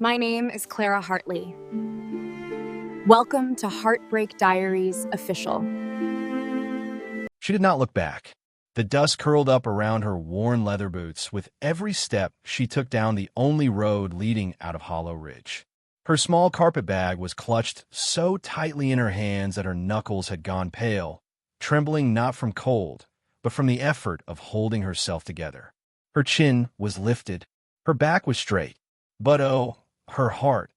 My name is Clara Hartley. Welcome to Heartbreak Diaries Official. She did not look back. The dust curled up around her worn leather boots with every step she took down the only road leading out of Hollow Ridge. Her small carpet bag was clutched so tightly in her hands that her knuckles had gone pale, trembling not from cold, but from the effort of holding herself together. Her chin was lifted. Her back was straight. But oh, her heart.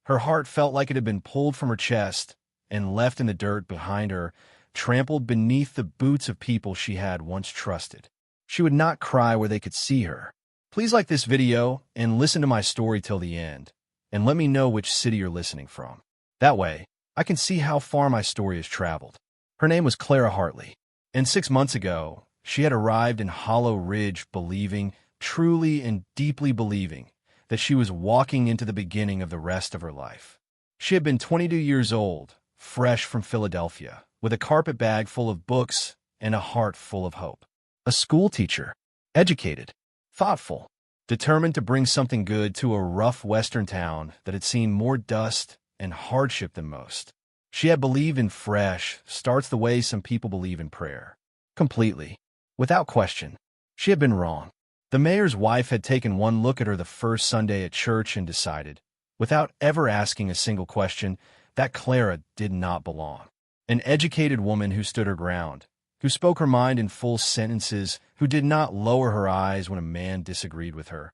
Her heart felt like it had been pulled from her chest and left in the dirt behind her, trampled beneath the boots of people she had once trusted. She would not cry where they could see her. Please like this video and listen to my story till the end, and let me know which city you're listening from. That way, I can see how far my story has traveled. Her name was Clara Hartley, and 6 months ago, she had arrived in Hollow Ridge believing, truly and deeply believing, that she was walking into the beginning of the rest of her life. She had been 22 years old, fresh from Philadelphia, with a carpet bag full of books and a heart full of hope. A school teacher, educated, thoughtful, determined to bring something good to a rough western town that had seen more dust and hardship than most. She had believed in fresh starts the way some people believe in prayer. Completely, without question, she had been wrong. The mayor's wife had taken one look at her the first Sunday at church and decided, without ever asking a single question, that Clara did not belong. An educated woman who stood her ground, who spoke her mind in full sentences, who did not lower her eyes when a man disagreed with her.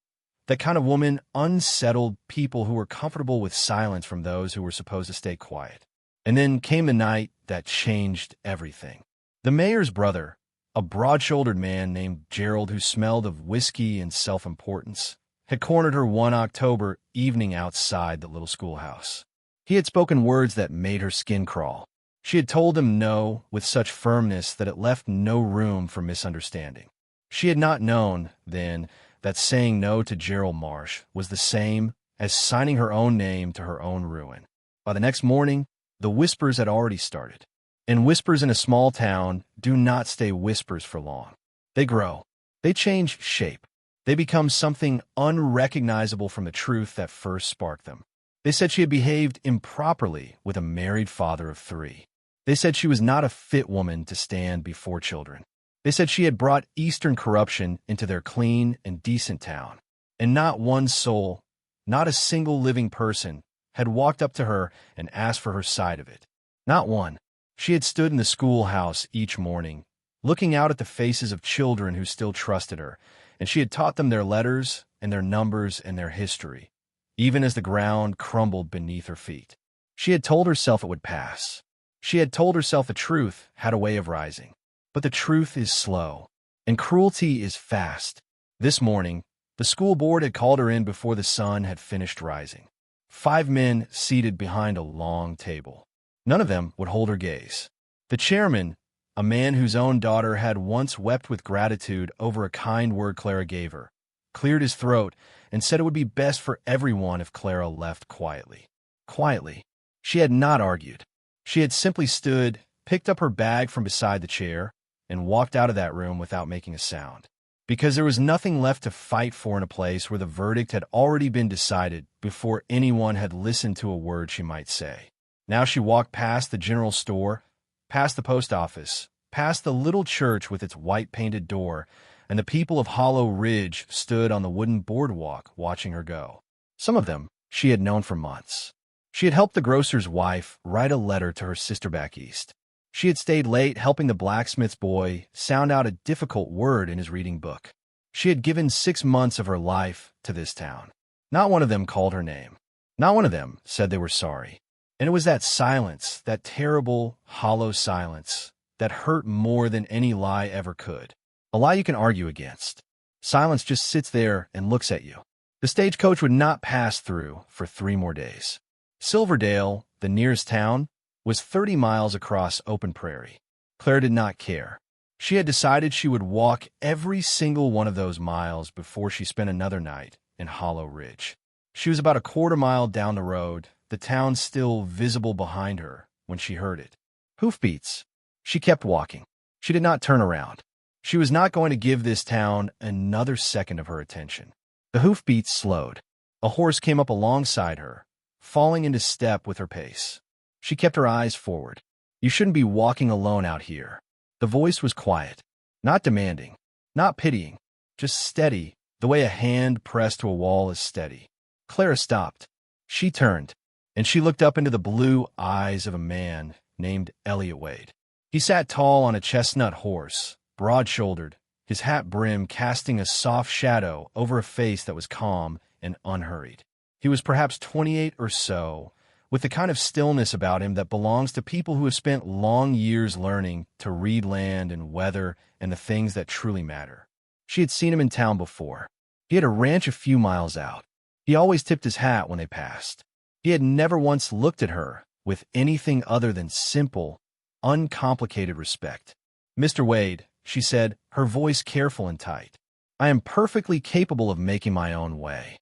That kind of woman unsettled people who were comfortable with silence from those who were supposed to stay quiet. And then came the night that changed everything. The mayor's brother, a broad-shouldered man named Gerald who smelled of whiskey and self-importance, had cornered her one October evening outside the little schoolhouse. He had spoken words that made her skin crawl. She had told him no with such firmness that it left no room for misunderstanding. She had not known, then, that saying no to Gerald Marsh was the same as signing her own name to her own ruin. By the next morning, the whispers had already started. And whispers in a small town do not stay whispers for long. They grow. They change shape. They become something unrecognizable from the truth that first sparked them. They said she had behaved improperly with a married father of 3. They said she was not a fit woman to stand before children. They said she had brought Eastern corruption into their clean and decent town. And not one soul, not a single living person, had walked up to her and asked for her side of it. Not one. She had stood in the schoolhouse each morning, looking out at the faces of children who still trusted her, and she had taught them their letters and their numbers and their history, even as the ground crumbled beneath her feet. She had told herself it would pass. She had told herself the truth had a way of rising. But the truth is slow, and cruelty is fast. This morning, the school board had called her in before the sun had finished rising. 5 men seated behind a long table. None of them would hold her gaze. The chairman, a man whose own daughter had once wept with gratitude over a kind word Clara gave her, cleared his throat and said it would be best for everyone if Clara left quietly. Quietly. She had not argued. She had simply stood, picked up her bag from beside the chair, and walked out of that room without making a sound. Because there was nothing left to fight for in a place where the verdict had already been decided before anyone had listened to a word she might say. Now she walked past the general store, past the post office, past the little church with its white-painted door, and the people of Hollow Ridge stood on the wooden boardwalk watching her go. Some of them she had known for months. She had helped the grocer's wife write a letter to her sister back east. She had stayed late helping the blacksmith's boy sound out a difficult word in his reading book. She had given 6 months of her life to this town. Not one of them called her name. Not one of them said they were sorry. And it was that silence, that terrible, hollow silence, that hurt more than any lie ever could. A lie you can argue against. Silence just sits there and looks at you. The stagecoach would not pass through for 3 more days. Silverdale, the nearest town, was 30 miles across open prairie. Claire did not care. She had decided she would walk every single one of those miles before she spent another night in Hollow Ridge. She was about a quarter mile down the road, the town still visible behind her, when she heard it. Hoofbeats. She kept walking. She did not turn around. She was not going to give this town another second of her attention. The hoofbeats slowed. A horse came up alongside her, falling into step with her pace. She kept her eyes forward. "You shouldn't be walking alone out here." The voice was quiet, not demanding, not pitying, just steady, the way a hand pressed to a wall is steady. Clara stopped. She turned, and she looked up into the blue eyes of a man named Elliot Wade. He sat tall on a chestnut horse, broad-shouldered, his hat brim casting a soft shadow over a face that was calm and unhurried. He was perhaps 28 or so, with the kind of stillness about him that belongs to people who have spent long years learning to read land and weather and the things that truly matter. She had seen him in town before. He had a ranch a few miles out. He always tipped his hat when they passed. He had never once looked at her with anything other than simple, uncomplicated respect. "Mr. Wade," she said, her voice careful and tight, "I am perfectly capable of making my own way."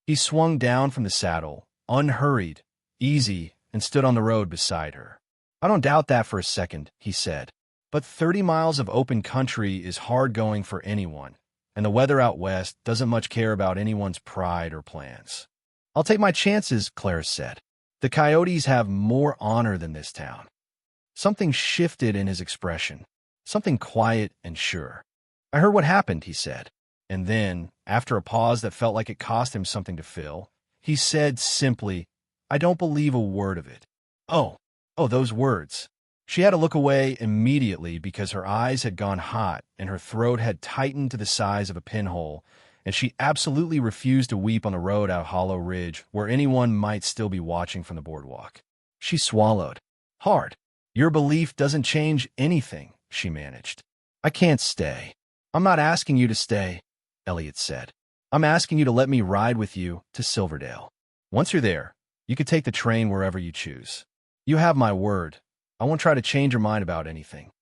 He swung down from the saddle, unhurried, easy, and stood on the road beside her. "I don't doubt that for a second," he said. "But 30 miles of open country is hard going for anyone, and the weather out west doesn't much care about anyone's pride or plans." "I'll take my chances," Clara said. "The Coyotes have more honor than this town." Something shifted in his expression, something quiet and sure. "I heard what happened," he said. And then, after a pause that felt like it cost him something to fill, he said simply, "I don't believe a word of it." Oh, those words. She had to look away immediately because her eyes had gone hot and her throat had tightened to the size of a pinhole, and she absolutely refused to weep on the road out Hollow Ridge where anyone might still be watching from the boardwalk. She swallowed. Hard. "Your belief doesn't change anything," she managed. "I can't stay." "I'm not asking you to stay," Elliot said. "I'm asking you to let me ride with you to Silverdale. Once you're there, you could take the train wherever you choose. You have my word. I won't try to change your mind about anything."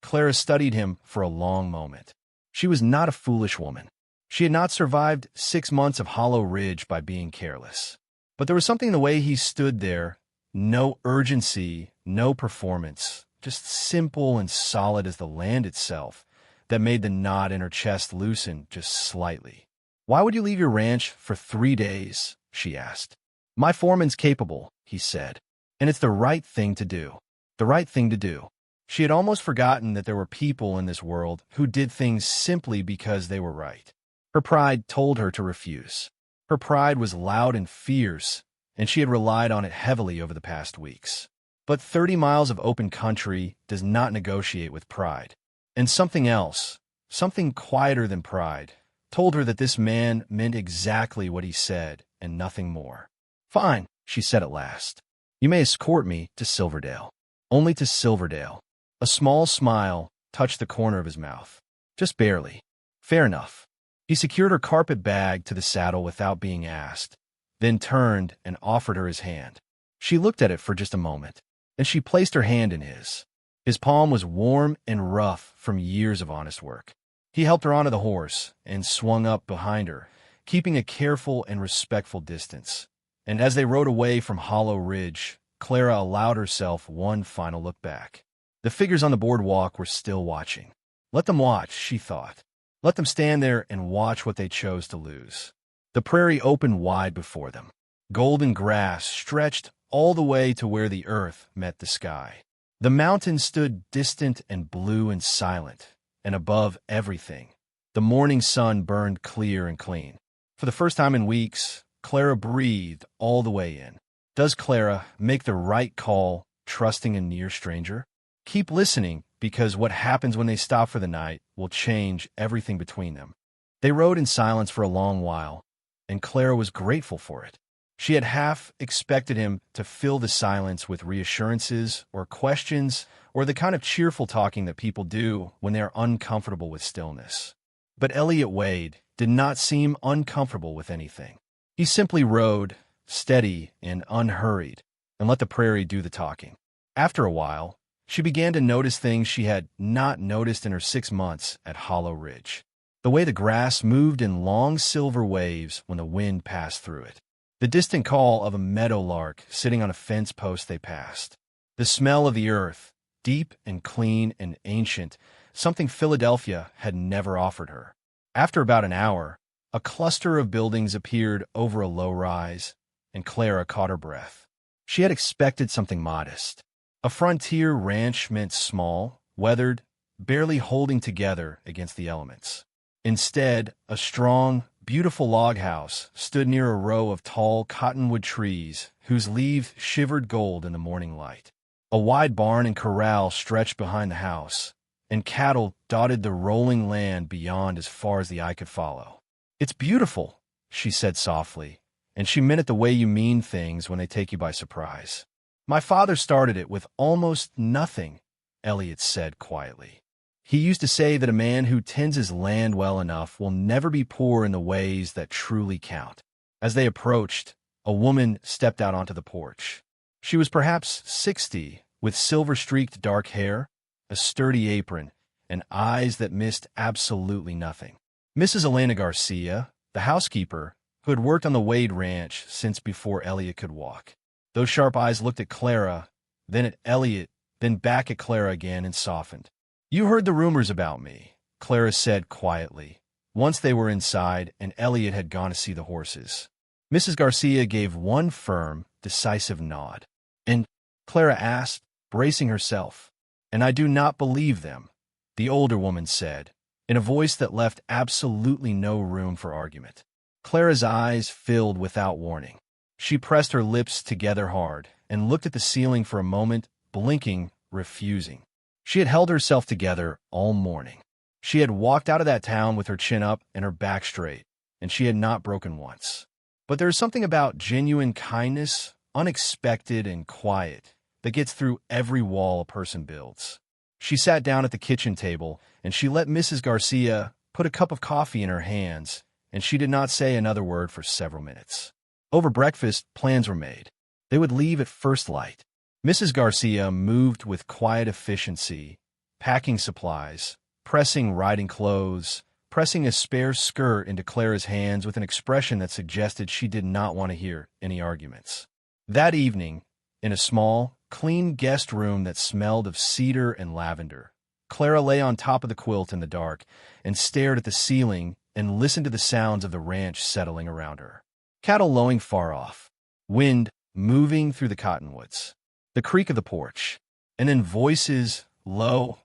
Clara studied him for a long moment. She was not a foolish woman. She had not survived 6 months of Hollow Ridge by being careless. But there was something in the way he stood there, no urgency, no performance, just simple and solid as the land itself, that made the knot in her chest loosen just slightly. "Why would you leave your ranch for 3 days?" she asked. "My foreman's capable," he said, "and it's the right thing to do. The right thing to do." She had almost forgotten that there were people in this world who did things simply because they were right. Her pride told her to refuse. Her pride was loud and fierce, and she had relied on it heavily over the past weeks. But 30 miles of open country does not negotiate with pride. And something else, something quieter than pride, told her that this man meant exactly what he said and nothing more. "Fine," she said at last. "You may escort me to Silverdale. Only to Silverdale." A small smile touched the corner of his mouth. "Just barely." "Fair enough." He secured her carpet bag to the saddle without being asked, then turned and offered her his hand. She looked at it for just a moment, and she placed her hand in his. His palm was warm and rough from years of honest work. He helped her onto the horse and swung up behind her, keeping a careful and respectful distance. And as they rode away from Hollow Ridge, Clara allowed herself one final look back. The figures on the boardwalk were still watching. Let them watch, she thought. Let them stand there and watch what they chose to lose. The prairie opened wide before them. Golden grass stretched all the way to where the earth met the sky. The mountains stood distant and blue and silent, and above everything, the morning sun burned clear and clean. For the first time in weeks, Clara breathed all the way in. Does Clara make the right call, trusting a near stranger? Keep listening, because what happens when they stop for the night will change everything between them. They rode in silence for a long while, and Clara was grateful for it. She had half expected him to fill the silence with reassurances or questions or the kind of cheerful talking that people do when they are uncomfortable with stillness. But Elliot Wade did not seem uncomfortable with anything. He simply rode, steady and unhurried, and let the prairie do the talking. After a while, she began to notice things she had not noticed in her 6 months at Hollow Ridge. The way the grass moved in long silver waves when the wind passed through it. The distant call of a meadowlark sitting on a fence post they passed. The smell of the earth, deep and clean and ancient, something Philadelphia had never offered her. After about an hour, A cluster of buildings appeared over a low rise, and Clara caught her breath. She had expected something modest. A frontier ranch meant small, weathered, barely holding together against the elements. Instead, a strong, beautiful log house stood near a row of tall cottonwood trees whose leaves shivered gold in the morning light. A wide barn and corral stretched behind the house, and cattle dotted the rolling land beyond as far as the eye could follow. "It's beautiful," she said softly, and she meant it the way you mean things when they take you by surprise. "My father started it with almost nothing," Elliot said quietly. "He used to say that a man who tends his land well enough will never be poor in the ways that truly count." As they approached, a woman stepped out onto the porch. She was perhaps 60, with silver-streaked dark hair, a sturdy apron, and eyes that missed absolutely nothing. Mrs. Elena Garcia, the housekeeper, who had worked on the Wade Ranch since before Elliot could walk. Those sharp eyes looked at Clara, then at Elliot, then back at Clara again and softened. "You heard the rumors about me," Clara said quietly, once they were inside and Elliot had gone to see the horses. Mrs. Garcia gave one firm, decisive nod. "And?" Clara asked, bracing herself. "And I do not believe them," the older woman said, in a voice that left absolutely no room for argument. Clara's eyes filled without warning. She pressed her lips together hard and looked at the ceiling for a moment, blinking, refusing. She had held herself together all morning. She had walked out of that town with her chin up and her back straight, and she had not broken once. But there is something about genuine kindness, unexpected and quiet, that gets through every wall a person builds. She sat down at the kitchen table, and she let Mrs. Garcia put a cup of coffee in her hands, and she did not say another word for several minutes. Over breakfast, plans were made. They would leave at first light. Mrs. Garcia moved with quiet efficiency, packing supplies, pressing riding clothes, pressing a spare skirt into Clara's hands with an expression that suggested she did not want to hear any arguments. That evening, in a small, clean guest room that smelled of cedar and lavender, Clara lay on top of the quilt in the dark and stared at the ceiling and listened to the sounds of the ranch settling around her. Cattle lowing far off, wind moving through the cottonwoods, the creak of the porch, and then voices, low,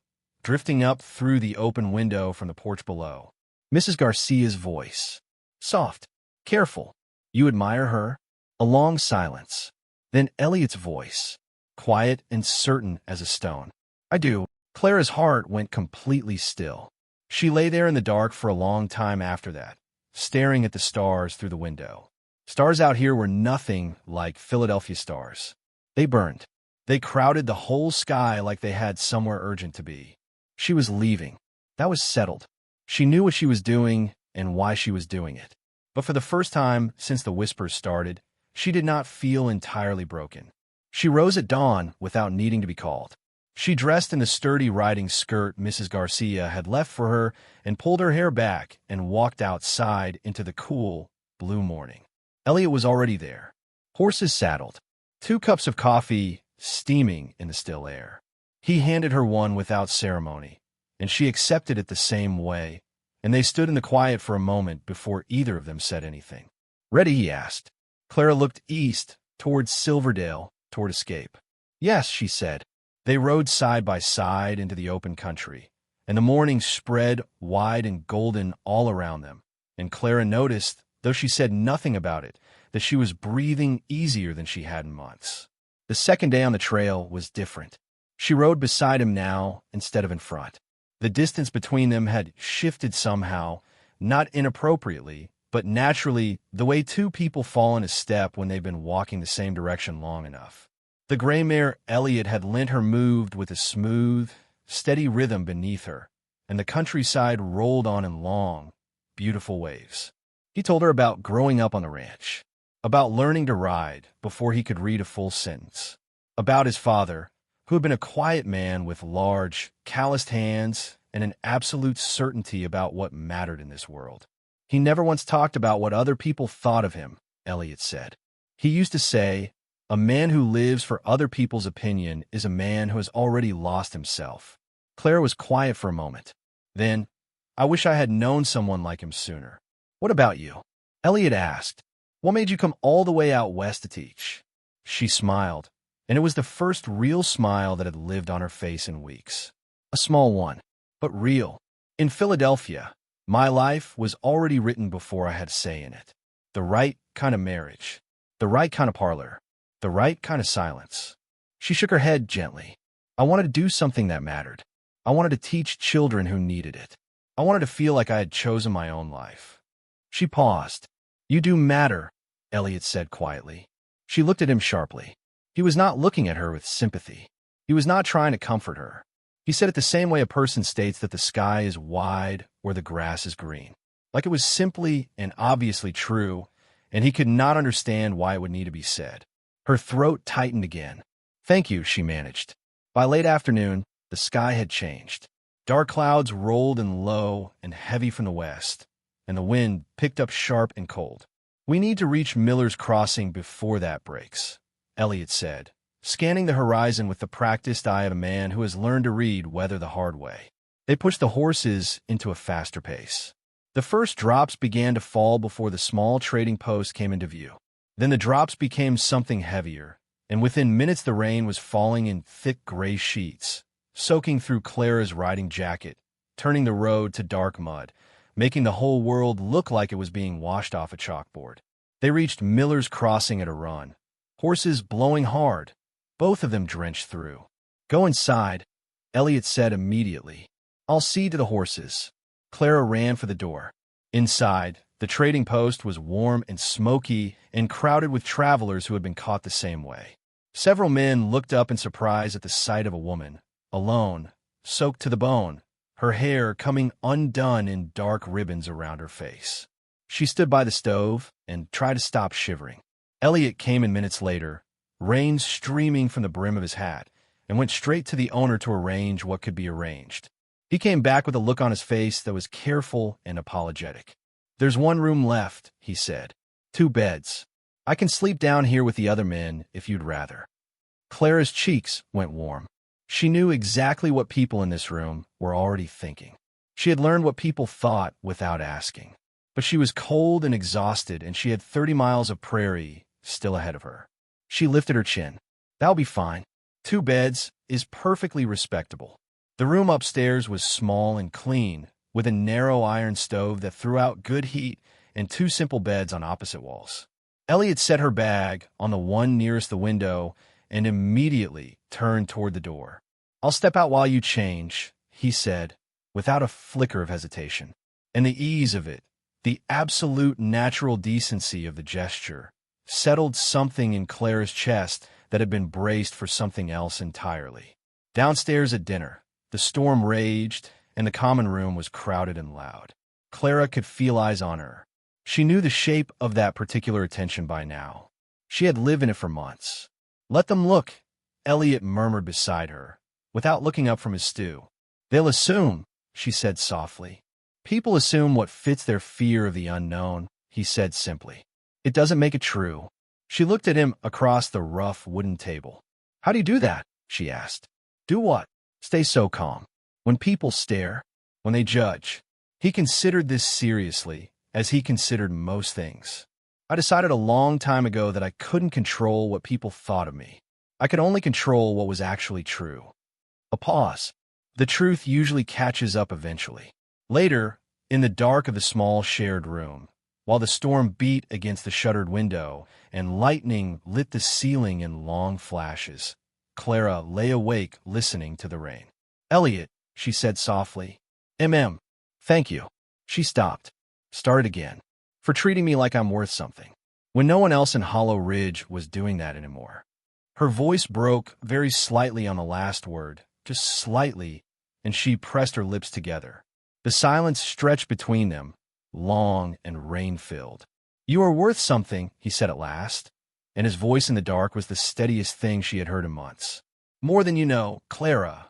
drifting up through the open window from the porch below. Mrs. Garcia's voice, soft, careful. "You admire her?" A long silence. Then Elliot's voice, quiet and certain as a stone. "I do." Clara's heart went completely still. She lay there in the dark for a long time after that, staring at the stars through the window. Stars out here were nothing like Philadelphia stars. They burned. They crowded the whole sky like they had somewhere urgent to be. She was leaving. That was settled. She knew what she was doing and why she was doing it. But for the first time since the whispers started, she did not feel entirely broken. She rose at dawn without needing to be called. She dressed in the sturdy riding skirt Mrs. Garcia had left for her and pulled her hair back and walked outside into the cool, blue morning. Elliot was already there. Horses saddled. 2 cups of coffee steaming in the still air. He handed her one without ceremony, and she accepted it the same way, and they stood in the quiet for a moment before either of them said anything. "Ready?" he asked. Clara looked east, towards Silverdale, toward escape. "Yes," she said. They rode side by side into the open country, and the morning spread wide and golden all around them, and Clara noticed, though she said nothing about it, that she was breathing easier than she had in months. The second day on the trail was different. She rode beside him now instead of in front. The distance between them had shifted somehow, not inappropriately, but naturally, the way 2 people fall in a step when they've been walking the same direction long enough. The gray mare Elliot had lent her moved with a smooth, steady rhythm beneath her, and the countryside rolled on in long, beautiful waves. He told her about growing up on the ranch, about learning to ride before he could read a full sentence, about his father, who had been a quiet man with large, calloused hands and an absolute certainty about what mattered in this world. He never once talked about what other people thought of him, Elliot said. He used to say, "A man who lives for other people's opinion is a man who has already lost himself." Clara was quiet for a moment. Then, "I wish I had known someone like him sooner." What about you? Elliot asked. What made you come all the way out west to teach? She smiled, and it was the first real smile that had lived on her face in weeks. A small one, but real. In Philadelphia, my life was already written before I had a say in it. The right kind of marriage, the right kind of parlor, the right kind of silence. She shook her head gently. I wanted to do something that mattered. I wanted to teach children who needed it. I wanted to feel like I had chosen my own life. She paused. You do matter, Elliot said quietly. She looked at him sharply. He was not looking at her with sympathy. He was not trying to comfort her. He said it the same way a person states that the sky is wide or the grass is green. Like it was simply and obviously true, and he could not understand why it would need to be said. Her throat tightened again. Thank you, she managed. By late afternoon, the sky had changed. Dark clouds rolled in low and heavy from the west, and the wind picked up sharp and cold. We need to reach Miller's Crossing before that breaks, Elliot said, scanning the horizon with the practiced eye of a man who has learned to read weather the hard way. They pushed the horses into a faster pace. The first drops began to fall before the small trading post came into view. Then the drops became something heavier, and within minutes the rain was falling in thick gray sheets, soaking through Clara's riding jacket, turning the road to dark mud, making the whole world look like it was being washed off a chalkboard. They reached Miller's Crossing at a run, horses blowing hard, both of them drenched through. Go inside, Elliot said immediately. I'll see to the horses. Clara ran for the door. Inside, the trading post was warm and smoky and crowded with travelers who had been caught the same way. Several men looked up in surprise at the sight of a woman, alone, soaked to the bone, her hair coming undone in dark ribbons around her face. She stood by the stove and tried to stop shivering. Elliot came in minutes later, rain streaming from the brim of his hat, and went straight to the owner to arrange what could be arranged. He came back with a look on his face that was careful and apologetic. There's one room left, he said. 2 beds. I can sleep down here with the other men if you'd rather. Clara's cheeks went warm. She knew exactly what people in this room were already thinking. She had learned what people thought without asking. But she was cold and exhausted, and she had 30 miles of prairie still ahead of her. She lifted her chin. That'll be fine. 2 beds is perfectly respectable. The room upstairs was small and clean, with a narrow iron stove that threw out good heat and 2 simple beds on opposite walls. Elliot set her bag on the one nearest the window and immediately turned toward the door. I'll step out while you change, he said, without a flicker of hesitation. And the ease of it, the absolute natural decency of the gesture, settled something in Clara's chest that had been braced for something else entirely. Downstairs at dinner, the storm raged, and the common room was crowded and loud. Clara could feel eyes on her. She knew the shape of that particular attention by now. She had lived in it for months. Let them look, Elliot murmured beside her, without looking up from his stew. They'll assume, she said softly. People assume what fits their fear of the unknown, he said simply. It doesn't make it true. She looked at him across the rough wooden table. How do you do that? She asked. Do what? Stay so calm. When people stare, when they judge. He considered this seriously, as he considered most things. I decided a long time ago that I couldn't control what people thought of me. I could only control what was actually true. A pause. The truth usually catches up eventually. Later, in the dark of the small shared room, while the storm beat against the shuttered window and lightning lit the ceiling in long flashes, Clara lay awake listening to the rain. Elliot, she said softly. Thank you. She stopped. Started again. For treating me like I'm worth something, when no one else in Hollow Ridge was doing that anymore. Her voice broke very slightly on the last word, just slightly, and she pressed her lips together. The silence stretched between them, long and rain-filled. You are worth something, he said at last, and his voice in the dark was the steadiest thing she had heard in months. More than you know, Clara.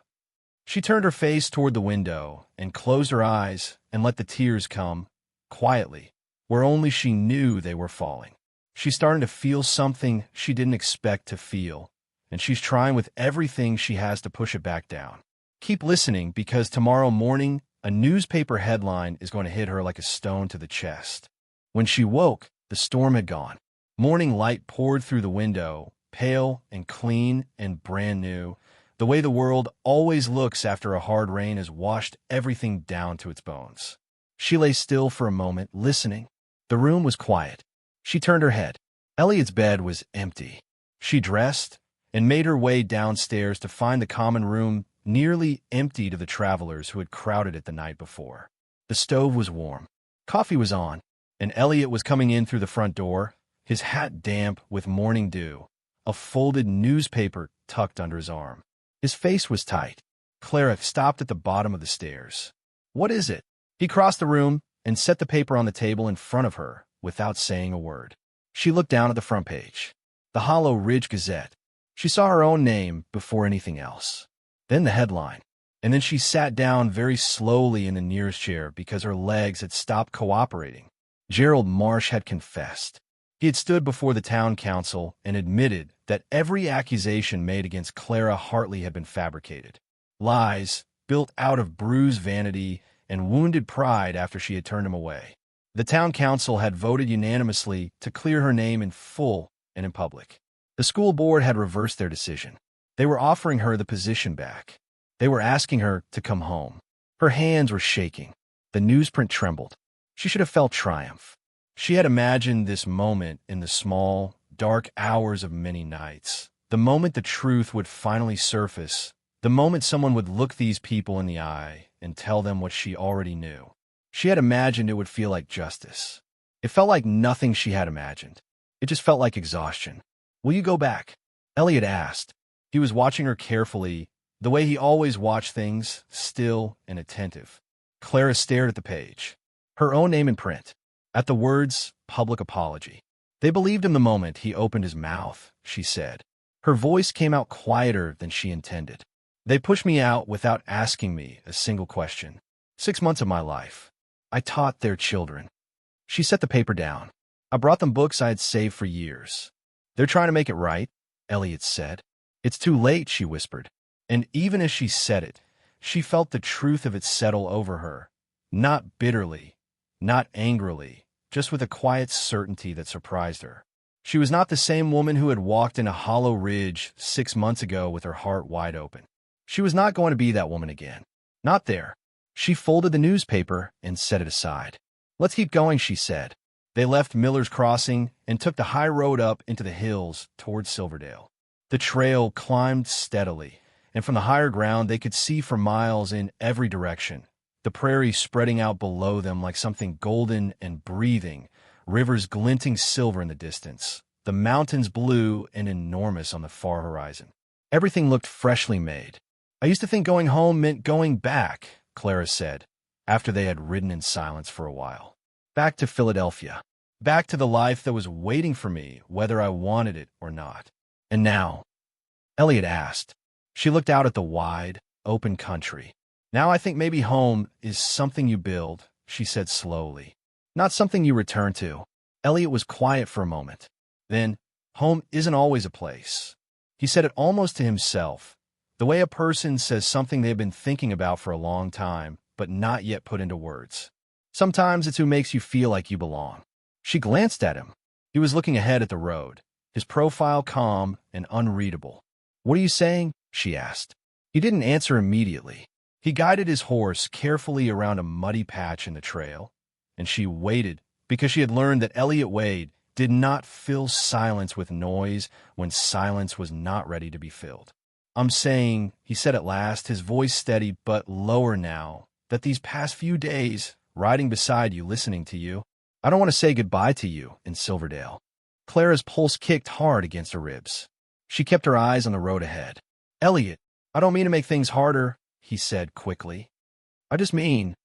She turned her face toward the window and closed her eyes and let the tears come, quietly, where only she knew they were falling. She's starting to feel something she didn't expect to feel, and she's trying with everything she has to push it back down. Keep listening, because tomorrow morning, a newspaper headline is going to hit her like a stone to the chest. When she woke, the storm had gone. Morning light poured through the window, pale and clean and brand new, the way the world always looks after a hard rain has washed everything down to its bones. She lay still for a moment, listening. The room was quiet. She turned her head. Elliot's bed was empty. She dressed and made her way downstairs to find the common room nearly empty to the travelers who had crowded it the night before. The stove was warm. Coffee was on, and Elliot was coming in through the front door, his hat damp with morning dew, a folded newspaper tucked under his arm. His face was tight. Clara stopped at the bottom of the stairs. "What is it?" He crossed the room and set the paper on the table in front of her without saying a word. She looked down at the front page. The Hollow Ridge Gazette. She saw her own name before anything else. Then the headline. And then she sat down very slowly in the nearest chair because her legs had stopped cooperating. Gerald Marsh had confessed. He had stood before the town council and admitted that every accusation made against Clara Hartley had been fabricated. Lies built out of bruised vanity and wounded pride after she had turned him away. The town council had voted unanimously to clear her name in full and in public. The school board had reversed their decision. They were offering her the position back. They were asking her to come home. Her hands were shaking. The newsprint trembled. She should have felt triumph. She had imagined this moment in the small, dark hours of many nights. The moment the truth would finally surface. The moment someone would look these people in the eye and tell them what she already knew. She had imagined it would feel like justice. It felt like nothing she had imagined. It just felt like exhaustion. "Will you go back?" Elliot asked. He was watching her carefully, the way he always watched things, still and attentive. Clara stared at the page. Her own name in print. At the words, "public apology." "They believed him the moment he opened his mouth," she said. Her voice came out quieter than she intended. "They pushed me out without asking me a single question. 6 months of my life. I taught their children." She set the paper down. "I brought them books I had saved for years. They're trying to make it right," Elliot said. "It's too late," she whispered. And even as she said it, she felt the truth of it settle over her. Not bitterly, not angrily, just with a quiet certainty that surprised her. She was not the same woman who had walked into Hollow Ridge 6 months ago with her heart wide open. She was not going to be that woman again. Not there. She folded the newspaper and set it aside. "Let's keep going," she said. They left Miller's Crossing and took the high road up into the hills towards Silverdale. The trail climbed steadily, and from the higher ground they could see for miles in every direction, the prairie spreading out below them like something golden and breathing, rivers glinting silver in the distance, the mountains blue and enormous on the far horizon. Everything looked freshly made. "I used to think going home meant going back," Clara said, after they had ridden in silence for a while. "Back to Philadelphia. Back to the life that was waiting for me, whether I wanted it or not." "And now?" Elliot asked. She looked out at the wide, open country. "Now I think maybe home is something you build," she said slowly. "Not something you return to." Elliot was quiet for a moment. Then, "Home isn't always a place." He said it almost to himself, the way a person says something they've been thinking about for a long time, but not yet put into words. "Sometimes it's who makes you feel like you belong." She glanced at him. He was looking ahead at the road, his profile calm and unreadable. "What are you saying?" she asked. He didn't answer immediately. He guided his horse carefully around a muddy patch in the trail, and she waited because she had learned that Elliot Wade did not fill silence with noise when silence was not ready to be filled. "I'm saying," he said at last, his voice steady but lower now, "that these past few days, riding beside you, listening to you, I don't want to say goodbye to you in Silverdale." Clara's pulse kicked hard against her ribs. She kept her eyes on the road ahead. "Elliot, I don't mean to make things harder," he said quickly. "I just mean—"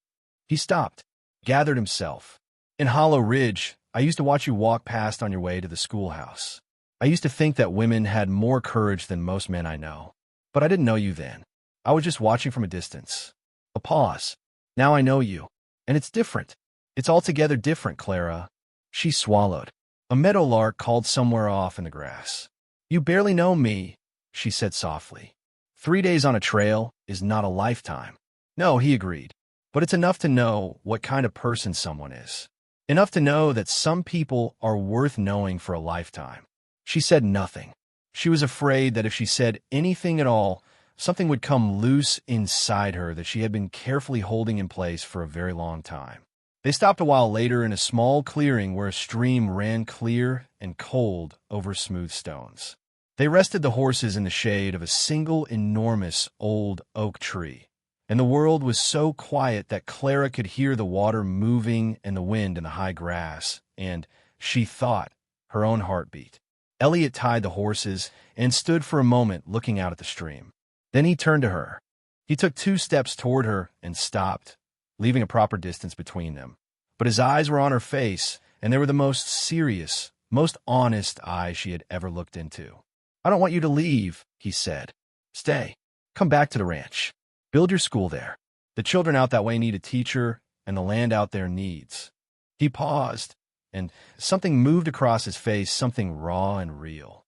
He stopped, gathered himself. "In Hollow Ridge, I used to watch you walk past on your way to the schoolhouse. I used to think that women had more courage than most men I know. But I didn't know you then. I was just watching from a distance." A pause. "Now I know you. And it's different. It's altogether different, Clara." She swallowed. A meadowlark called somewhere off in the grass. "You barely know me," she said softly. 3 days on a trail is not a lifetime." "No," he agreed. "But it's enough to know what kind of person someone is." Enough to know that some people are worth knowing for a lifetime. She said nothing. She was afraid that if she said anything at all, something would come loose inside her that she had been carefully holding in place for a very long time. They stopped a while later in a small clearing where a stream ran clear and cold over smooth stones. They rested the horses in the shade of a single enormous old oak tree, and the world was so quiet that Clara could hear the water moving and the wind in the high grass, and, she thought, her own heartbeat. Elliot tied the horses and stood for a moment looking out at the stream. Then he turned to her. He took 2 steps toward her and stopped, leaving a proper distance between them. But his eyes were on her face, and they were the most serious, most honest eyes she had ever looked into. "I don't want you to leave," he said. "Stay. Come back to the ranch. Build your school there. The children out that way need a teacher, and the land out there needs." He paused, and something moved across his face, something raw and real.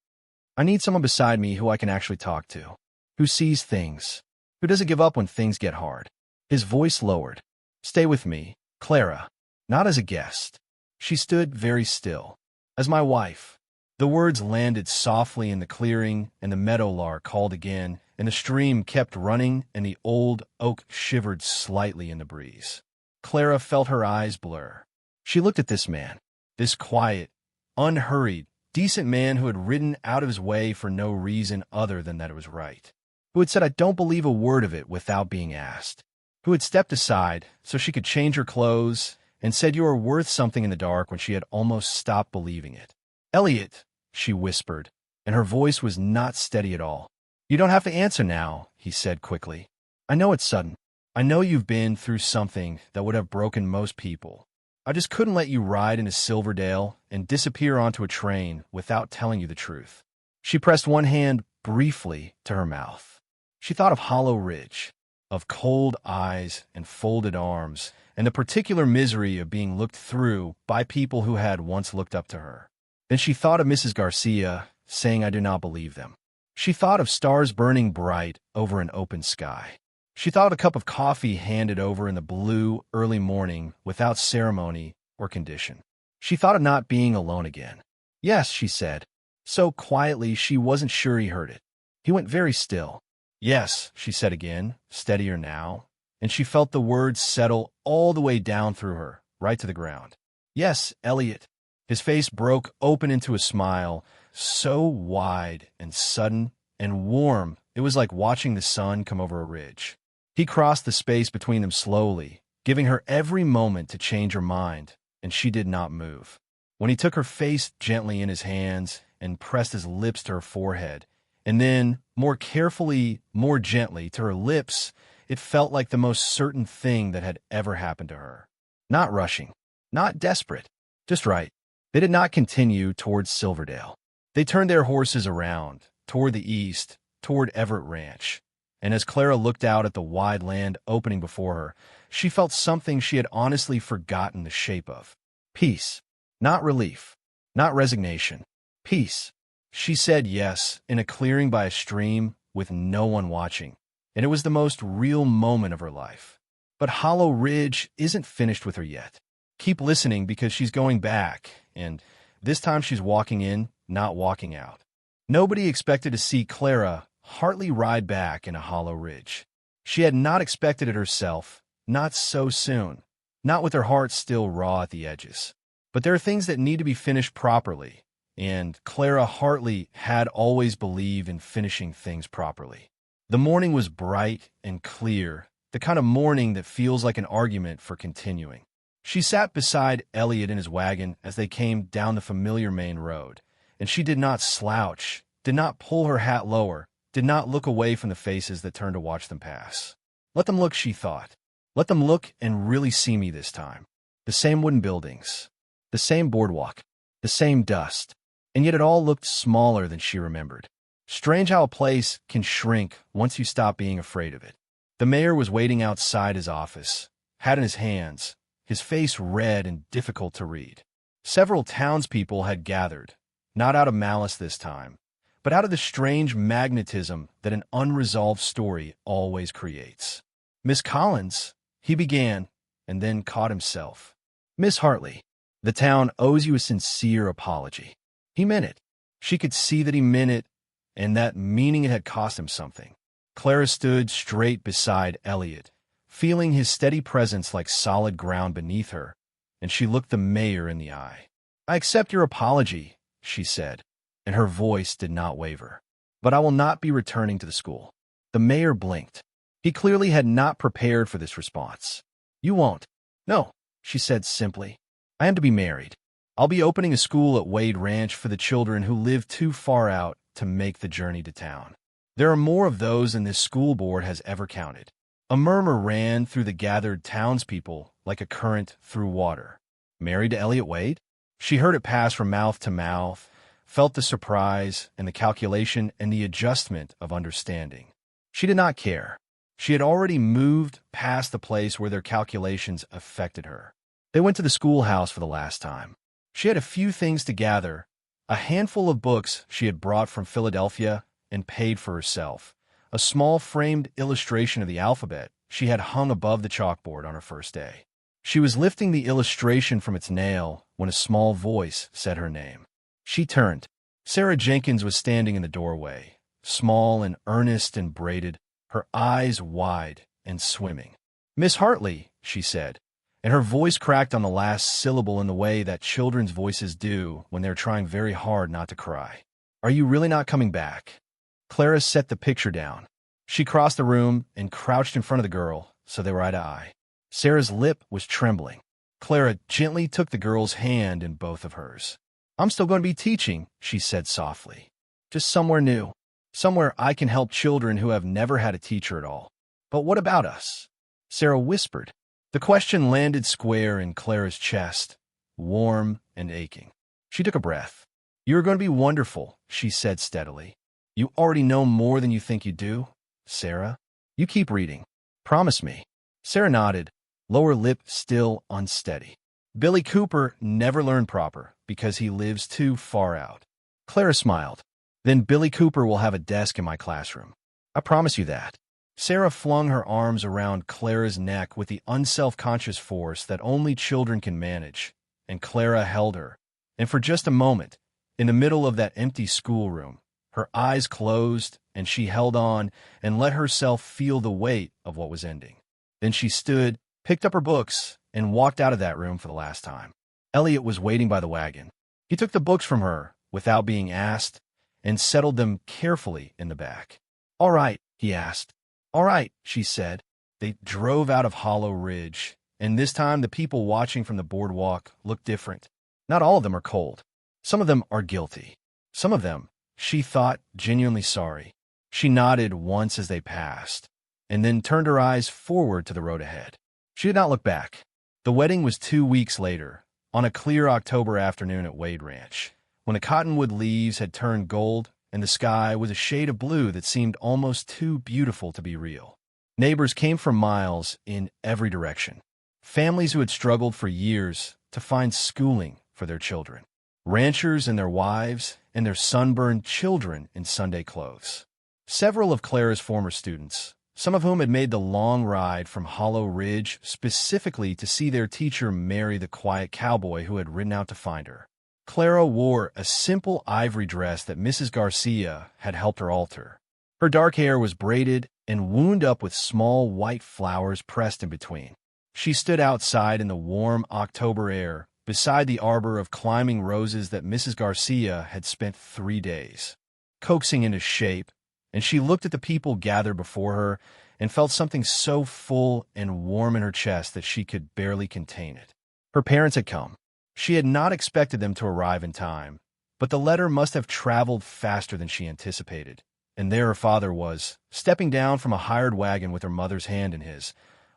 "I need someone beside me who I can actually talk to, who sees things, who doesn't give up when things get hard." His voice lowered. "Stay with me, Clara, not as a guest." She stood very still. "As my wife." The words landed softly in the clearing, and the meadowlark called again, and the stream kept running, and the old oak shivered slightly in the breeze. Clara felt her eyes blur. She looked at this man, this quiet, unhurried, decent man who had ridden out of his way for no reason other than that it was right, who had said, "I don't believe a word of it," without being asked, who had stepped aside so she could change her clothes and said you are worth something in the dark when she had almost stopped believing it. "Elliot," she whispered, and her voice was not steady at all. "You don't have to answer now," he said quickly. "I know it's sudden. I know you've been through something that would have broken most people. I just couldn't let you ride into Silverdale and disappear onto a train without telling you the truth." She pressed one hand briefly to her mouth. She thought of Hollow Ridge, of cold eyes and folded arms, and the particular misery of being looked through by people who had once looked up to her. Then she thought of Mrs. Garcia saying, "I do not believe them." She thought of stars burning bright over an open sky. She thought of a cup of coffee handed over in the blue early morning without ceremony or condition. She thought of not being alone again. "Yes," she said, so quietly she wasn't sure he heard it. He went very still. "Yes," she said again, steadier now, and she felt the words settle all the way down through her, right to the ground. "Yes, Elliot." His face broke open into a smile, so wide and sudden and warm it was like watching the sun come over a ridge. He crossed the space between them slowly, giving her every moment to change her mind, and she did not move. When he took her face gently in his hands and pressed his lips to her forehead, and then, more carefully, more gently, to her lips, it felt like the most certain thing that had ever happened to her. Not rushing, not desperate, just right. They did not continue towards Silverdale. They turned their horses around, toward the east, toward Everett Ranch. And as Clara looked out at the wide land opening before her, she felt something she had honestly forgotten the shape of. Peace. Not relief. Not resignation. Peace. She said yes in a clearing by a stream with no one watching, and it was the most real moment of her life. But Hollow Ridge isn't finished with her yet. Keep listening because she's going back, and this time she's walking in, not walking out. Nobody expected to see Clara Hartley ride back in a Hollow Ridge. She had not expected it herself, not so soon, not with her heart still raw at the edges. But there are things that need to be finished properly, and Clara Hartley had always believed in finishing things properly. The morning was bright and clear, the kind of morning that feels like an argument for continuing. She sat beside Elliot in his wagon as they came down the familiar main road, and she did not slouch, did not pull her hat lower, did not look away from the faces that turned to watch them pass. Let them look, she thought. Let them look and really see me this time. The same wooden buildings, the same boardwalk, the same dust, and yet it all looked smaller than she remembered. Strange how a place can shrink once you stop being afraid of it. The mayor was waiting outside his office, hat in his hands, his face red and difficult to read. Several townspeople had gathered, not out of malice this time, but out of the strange magnetism that an unresolved story always creates. "Miss Collins," he began, and then caught himself. "Miss Hartley." The town owes you a sincere apology." He meant it. She could see that he meant it, and that meaning it had cost him something. Clara stood straight beside Elliot, feeling his steady presence like solid ground beneath her, and she looked the mayor in the eye. "I accept your apology," she said, and her voice did not waver. "But I will not be returning to the school." The mayor blinked. He clearly had not prepared for this response. "You won't?" "No," she said simply. "I am to be married. I'll be opening a school at Wade Ranch for the children who live too far out to make the journey to town. There are more of those than this school board has ever counted." A murmur ran through the gathered townspeople like a current through water. Married to Elliot Wade? She heard it pass from mouth to mouth, felt the surprise and the calculation and the adjustment of understanding. She did not care. She had already moved past the place where their calculations affected her. They went to the schoolhouse for the last time. She had a few things to gather, a handful of books she had brought from Philadelphia and paid for herself, a small framed illustration of the alphabet she had hung above the chalkboard on her first day. She was lifting the illustration from its nail when a small voice said her name. She turned. Sarah Jenkins was standing in the doorway, small and earnest and braided, her eyes wide and swimming. "Miss Hartley," she said, and her voice cracked on the last syllable in the way that children's voices do when they're trying very hard not to cry. "Are you really not coming back?" Clara set the picture down. She crossed the room and crouched in front of the girl so they were eye to eye. Sarah's lip was trembling. Clara gently took the girl's hand in both of hers. "I'm still going to be teaching," she said softly. "Just somewhere new. Somewhere I can help children who have never had a teacher at all. But what about us?" Sarah whispered. The question landed square in Clara's chest, warm and aching. She took a breath. "You are going to be wonderful," she said steadily. "You already know more than you think you do, Sarah. You keep reading. Promise me." Sarah nodded, lower lip still unsteady. "Billy Cooper never learned proper because he lives too far out." Clara smiled. "Then Billy Cooper will have a desk in my classroom. I promise you that." Sarah flung her arms around Clara's neck with the unself-conscious force that only children can manage, and Clara held her. And for just a moment, in the middle of that empty schoolroom, her eyes closed and she held on and let herself feel the weight of what was ending. Then she stood, picked up her books, and walked out of that room for the last time. Elliot was waiting by the wagon. He took the books from her without being asked and settled them carefully in the back. "All right," he asked. "All right," she said. They drove out of Hollow Ridge, and this time the people watching from the boardwalk looked different. Not all of them are cold. Some of them are guilty. Some of them, she thought, genuinely sorry. She nodded once as they passed, and then turned her eyes forward to the road ahead. She did not look back. The wedding was 2 weeks later, on a clear October afternoon at Wade Ranch, when the cottonwood leaves had turned gold and the sky was a shade of blue that seemed almost too beautiful to be real. Neighbors came from miles in every direction. Families who had struggled for years to find schooling for their children. Ranchers and their wives, and their sunburned children in Sunday clothes. Several of Clara's former students, some of whom had made the long ride from Hollow Ridge specifically to see their teacher marry the quiet cowboy who had ridden out to find her. Clara wore a simple ivory dress that Mrs. Garcia had helped her alter. Her dark hair was braided and wound up with small white flowers pressed in between. She stood outside in the warm October air, beside the arbor of climbing roses that Mrs. Garcia had spent 3 days coaxing into shape, and she looked at the people gathered before her and felt something so full and warm in her chest that she could barely contain it. Her parents had come. She had not expected them to arrive in time, but the letter must have traveled faster than she anticipated, and there her father was, stepping down from a hired wagon with her mother's hand in his,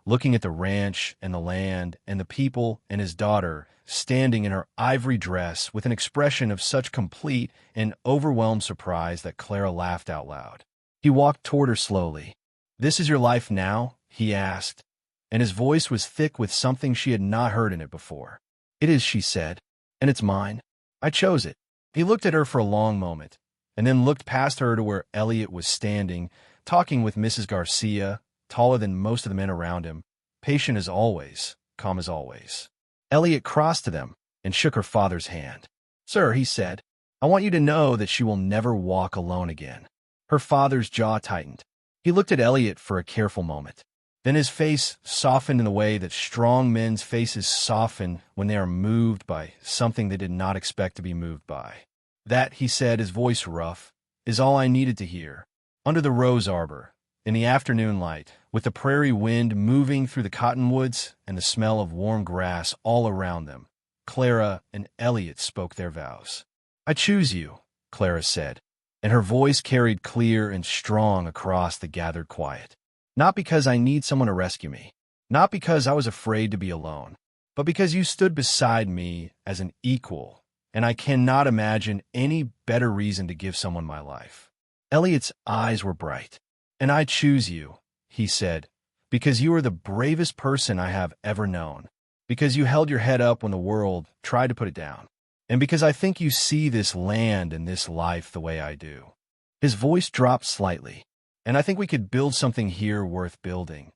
looking at the ranch and the land and the people, and his daughter standing in her ivory dress with an expression of such complete and overwhelmed surprise that Clara laughed out loud. He walked toward her slowly. "This is your life now?" he asked, and his voice was thick with something she had not heard in it before. "It is," she said, "and it's mine. I chose it." He looked at her for a long moment, and then looked past her to where Elliot was standing, talking with Mrs. Garcia, taller than most of the men around him, patient as always, calm as always. Elliot crossed to them, and shook her father's hand. "Sir," he said, "I want you to know that she will never walk alone again." Her father's jaw tightened. He looked at Elliot for a careful moment. Then his face softened in the way that strong men's faces soften when they are moved by something they did not expect to be moved by. "That," he said, his voice rough, "is all I needed to hear." Under the rose arbor, in the afternoon light, with the prairie wind moving through the cottonwoods and the smell of warm grass all around them, Clara and Elliot spoke their vows. "I choose you," Clara said, and her voice carried clear and strong across the gathered quiet. "Not because I need someone to rescue me, not because I was afraid to be alone, but because you stood beside me as an equal, and I cannot imagine any better reason to give someone my life." Elliot's eyes were bright. "And I choose you," he said, "because you are the bravest person I have ever known, because you held your head up when the world tried to put it down, and because I think you see this land and this life the way I do." His voice dropped slightly. "And I think we could build something here worth building."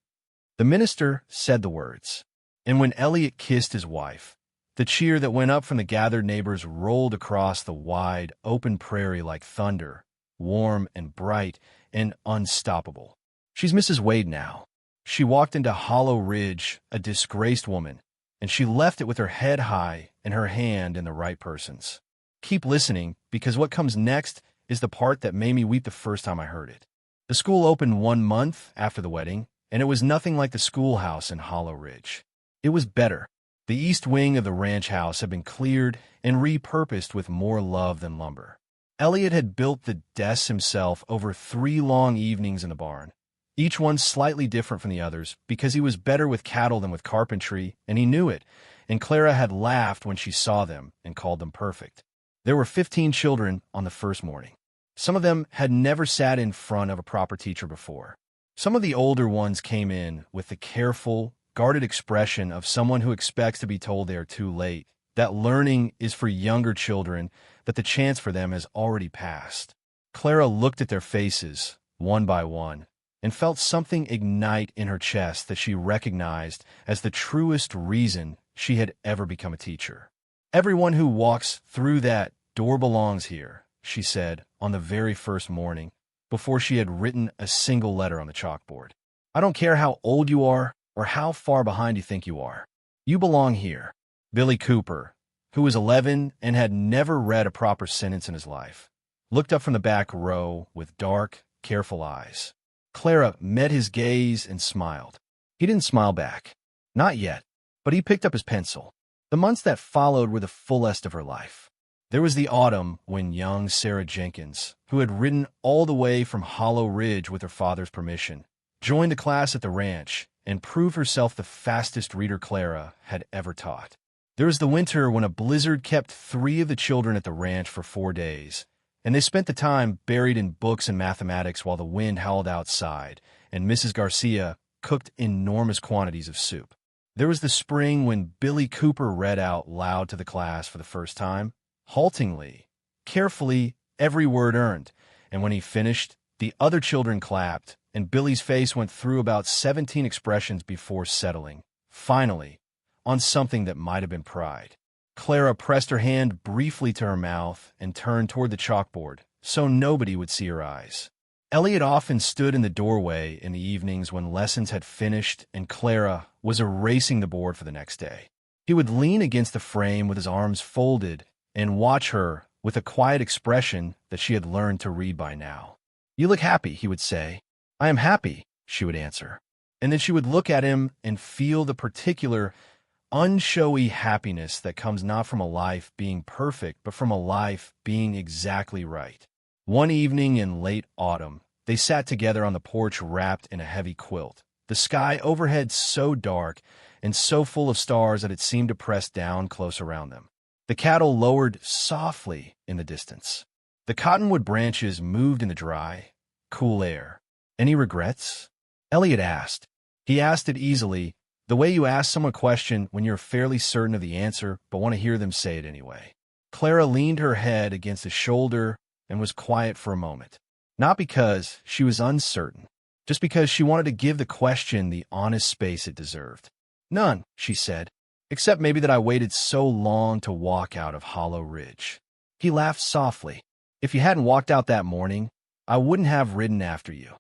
The minister said the words, and when Elliot kissed his wife, the cheer that went up from the gathered neighbors rolled across the wide, open prairie like thunder, warm and bright and unstoppable. "She's Mrs. Wade now. She walked into Hollow Ridge a disgraced woman, and she left it with her head high and her hand in the right person's." Keep listening, because what comes next is the part that made me weep the first time I heard it. The school opened 1 month after the wedding, and it was nothing like the schoolhouse in Hollow Ridge. It was better. The east wing of the ranch house had been cleared and repurposed with more love than lumber. Elliot had built the desks himself over 3 long evenings in the barn, each one slightly different from the others because he was better with cattle than with carpentry, and he knew it, and Clara had laughed when she saw them and called them perfect. There were 15 children on the first morning. Some of them had never sat in front of a proper teacher before. Some of the older ones came in with the careful, guarded expression of someone who expects to be told they are too late, that learning is for younger children, that the chance for them has already passed. Clara looked at their faces, one by one, and felt something ignite in her chest that she recognized as the truest reason she had ever become a teacher. "Everyone who walks through that door belongs here," she said on the very first morning, before she had written a single letter on the chalkboard. "I don't care how old you are or how far behind you think you are. You belong here." Billy Cooper, who was 11 and had never read a proper sentence in his life, looked up from the back row with dark, careful eyes. Clara met his gaze and smiled. He didn't smile back. Not yet, but he picked up his pencil. The months that followed were the fullest of her life. There was the autumn when young Sarah Jenkins, who had ridden all the way from Hollow Ridge with her father's permission, joined a class at the ranch and proved herself the fastest reader Clara had ever taught. There was the winter when a blizzard kept 3 of the children at the ranch for 4 days, and they spent the time buried in books and mathematics while the wind howled outside, and Mrs. Garcia cooked enormous quantities of soup. There was the spring when Billy Cooper read out loud to the class for the first time, haltingly, carefully, every word earned, and when he finished, the other children clapped, and Billy's face went through about 17 expressions before settling, finally, on something that might have been pride. Clara pressed her hand briefly to her mouth and turned toward the chalkboard, so nobody would see her eyes. Elliot often stood in the doorway in the evenings when lessons had finished and Clara was erasing the board for the next day. He would lean against the frame with his arms folded and watch her with a quiet expression that she had learned to read by now. "You look happy," he would say. "I am happy," she would answer. And then she would look at him and feel the particular, unshowy happiness that comes not from a life being perfect, but from a life being exactly right. One evening in late autumn, they sat together on the porch wrapped in a heavy quilt, the sky overhead so dark and so full of stars that it seemed to press down close around them. The cattle lowered softly in the distance. The cottonwood branches moved in the dry, cool air. "Any regrets?" Elliot asked. He asked it easily, the way you ask someone a question when you're fairly certain of the answer but want to hear them say it anyway. Clara leaned her head against his shoulder and was quiet for a moment. Not because she was uncertain, just because she wanted to give the question the honest space it deserved. "None," she said, except maybe that I waited so long to walk out of Hollow Ridge." He laughed softly. "If you hadn't walked out that morning, I wouldn't have ridden after you."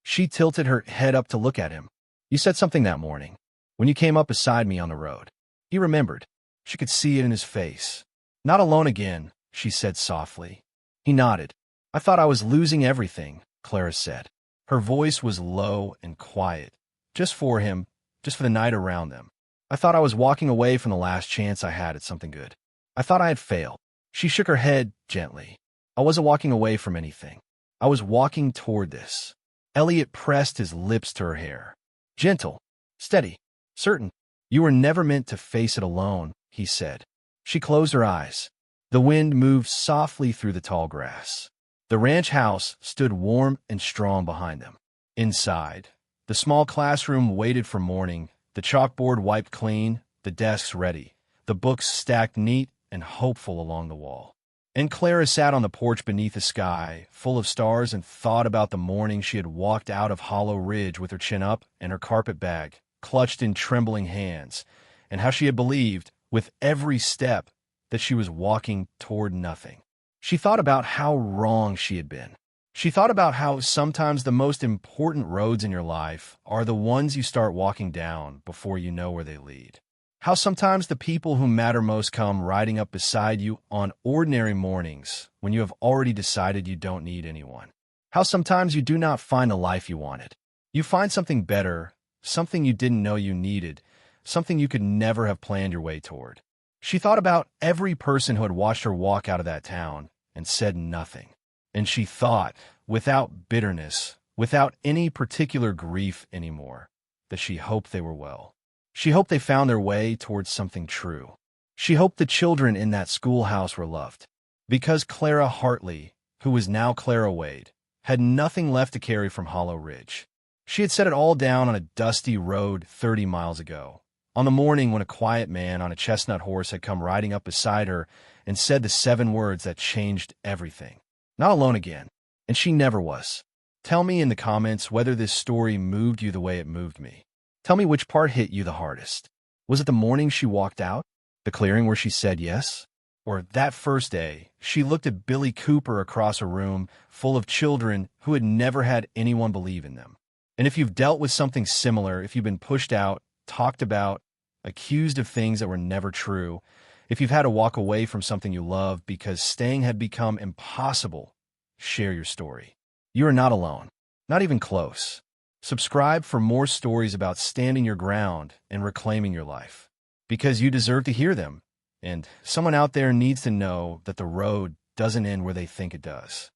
She tilted her head up to look at him. "You said something that morning, when you came up beside me on the road." He remembered. She could see it in his face. "Not alone again," she said softly. He nodded. "I thought I was losing everything," Clara said. Her voice was low and quiet, just for him, just for the night around them. "I thought I was walking away from the last chance I had at something good. I thought I had failed." She shook her head gently. "I wasn't walking away from anything. I was walking toward this." Elliot pressed his lips to her hair. "Gentle, steady, certain. You were never meant to face it alone," he said. She closed her eyes. The wind moved softly through the tall grass. The ranch house stood warm and strong behind them. Inside, the small classroom waited for morning, the chalkboard wiped clean, the desks ready, the books stacked neat and hopeful along the wall. And Clara sat on the porch beneath the sky, full of stars, and thought about the morning she had walked out of Hollow Ridge with her chin up and her carpet bag clutched in trembling hands, and how she had believed, with every step, that she was walking toward nothing. She thought about how wrong she had been. She thought about how sometimes the most important roads in your life are the ones you start walking down before you know where they lead. How sometimes the people who matter most come riding up beside you on ordinary mornings when you have already decided you don't need anyone. How sometimes you do not find the life you wanted. You find something better, something you didn't know you needed, something you could never have planned your way toward. She thought about every person who had watched her walk out of that town and said nothing. And she thought, without bitterness, without any particular grief anymore, that she hoped they were well. She hoped they found their way towards something true. She hoped the children in that schoolhouse were loved. Because Clara Hartley, who was now Clara Wade, had nothing left to carry from Hollow Ridge. She had set it all down on a dusty road 30 miles ago, on the morning when a quiet man on a chestnut horse had come riding up beside her and said the 7 words that changed everything. Not alone again. And she never was. Tell me in the comments whether this story moved you the way it moved me. Tell me which part hit you the hardest. Was it the morning she walked out? The clearing where she said yes? Or that first day, she looked at Billy Cooper across a room full of children who had never had anyone believe in them? And if you've dealt with something similar, if you've been pushed out, talked about, accused of things that were never true, if you've had to walk away from something you love because staying had become impossible, share your story. You are not alone, not even close. Subscribe for more stories about standing your ground and reclaiming your life, because you deserve to hear them, and someone out there needs to know that the road doesn't end where they think it does.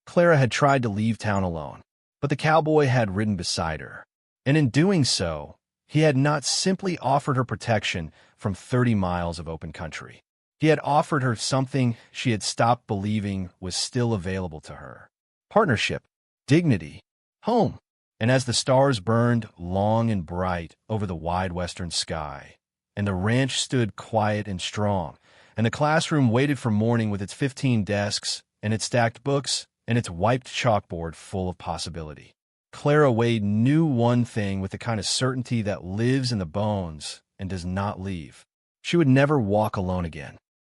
Clara had tried to leave town alone, but the cowboy had ridden beside her, and in doing so, he had not simply offered her protection from 30 miles of open country. He had offered her something she had stopped believing was still available to her. Partnership, dignity, home. And as the stars burned long and bright over the wide western sky, and the ranch stood quiet and strong, and the classroom waited for morning with its 15 desks, and its stacked books, and its wiped chalkboard full of possibility, Clara Wade knew one thing with the kind of certainty that lives in the bones and does not leave. She would never walk alone again.